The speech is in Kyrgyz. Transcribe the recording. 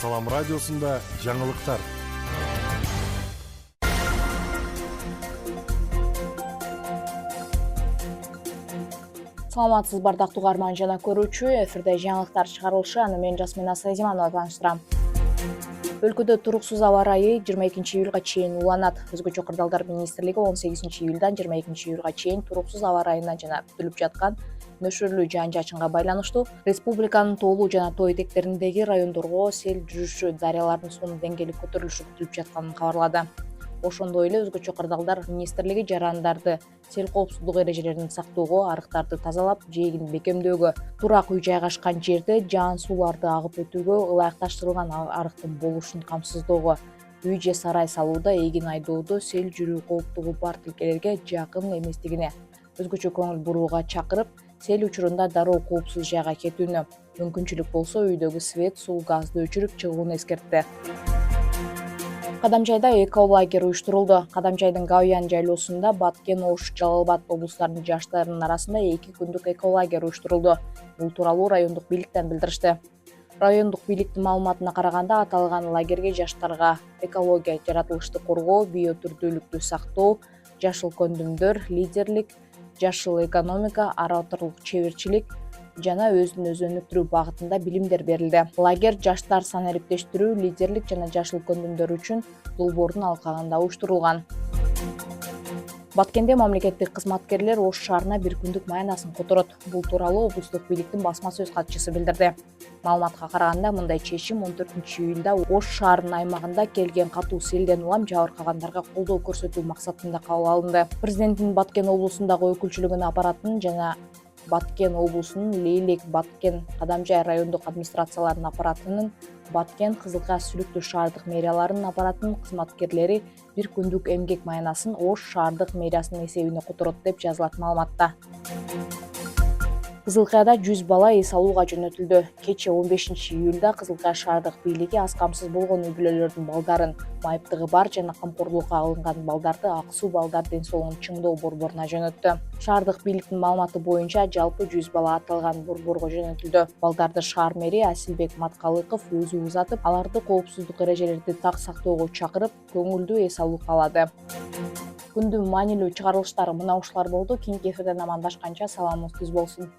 Салам радиосунда жаңылыктар. Саламатсыз бардактуу угарман жана көрүүчү, эфирде жаңылыктар чыгарылышы, аны мен Жасмина Сайзиманова тааныштырам. Өлкөдө туруксуз аба ырайы 22 июлга чейин уланат. Өзгөчө кырдаалдар министрлиги 18 июлдан 22 июлга чейин туруксуз аба ырайына жана күтүлүп жаткан нөшөрлүү жаан-чачынга байланыштуу республиканын тоолуу жана тоо этектериндеги райондорго сел жүрүшү, дарыялардын суунун деңгээли көтөрүлүшү күтүлүп жатканын кабарлады. Ошондой эле өзгөчө кырдаалдар министрлиги жарандарды сел коопсуздук эрежелерин сактоого, арыктарды тазалап, жээгин бекемдөөгө, турак үй жайгашкан жерде жаан сууларды агып өтүүгө, ылайыкташтырылган арыктын болушун камсыздоого, үй же сарай салууда, эгин айдоодо сел жүрүү кооптугу бар тилкелерге жакын эместигине өзгөчө көңүл бурууга чакырып, сел учурунда дароо коопсуз жайга кетүүнү, мүмкүнчүлүк болсо үйдөгү свет, суу, газды өчүрүп чыгууну эскертти. Кадамжайда эко-лагерь уюштурулду. Кадамжайдын Гауян жайлоосунда Баткен, Ош, Жалал-Абад облустарынын жаштарынын арасында 2 күндүк эко-лагерь уюштурулду. Бул тууралуу райондук бийликтен билдиришти. Райондук бийликтин маалыматына караганда, аталган лагерге жаштарга экология, жаратылышты коргоо, биотүрдүүлүктү сактоо, жашыл көндүмдөр, лидерлик, жашыл экономика, ораторлук чеберчилик жана өзүн өзү өнүктүрүү багытында билимдер берилди. Лагерь жаштар санариптештирүү, лидерлик жана жашыл көндүмдөр үчүн долбоордун алкагында уюштурулган. Баткенде мамлекеттик кызматкерлер Ош шаарына 1 күндүк маянасын которот. Бул тууралуу облустук бийликтин басма сөз катчысы билдирди. Маалыматка караганда, мындай чечим 14 июлда Ош шаарынын аймагында келген катуу селден улам жабыркагандарга колдоо көрсөтүү максатында кабыл алынды. Президенттин Баткен облусундагы өкүлчүлүгүнүн аппаратынын жана Баткен облусунун Лейлек, Баткен, Кадамжай райондук администрацияларынын аппаратынын, Баткен, Кызылкая, Сүлүктүү шаардык мэрияларынын аппаратынын кызматкерлери 1 күндүк эмгек маянасын Ош шаардык мэриясынын эсебине которот деп жазылат маалыматта. Кызылкаяда 100 бала эс алууга жөнөтүлдү. Кечээ 15 июлда Кызылкая шаардык бийлиги аз камсыз болгон үй бүлөлөрдүн балдарын, майыптыгы бар жана камкорлукка алынган балдарды Ак Суу балдар ден соолугун чыңдоо борборуна жөнөттү. Шаардык бийликтин маалыматы боюнча жалпы 100 бала аталган борборго жөнөтүлдү. Балдарды шаар мэри Асилбек Маткалыков өзү узатып, аларды коопсуздук эрежелерди так сактоого чакырып, көңүлдүү эс алуу каалады. Күндүн маанилүү чыгарылыштары мына ушулар болду. Кийинки эфирден амандашканча саламыңыз түз болсун.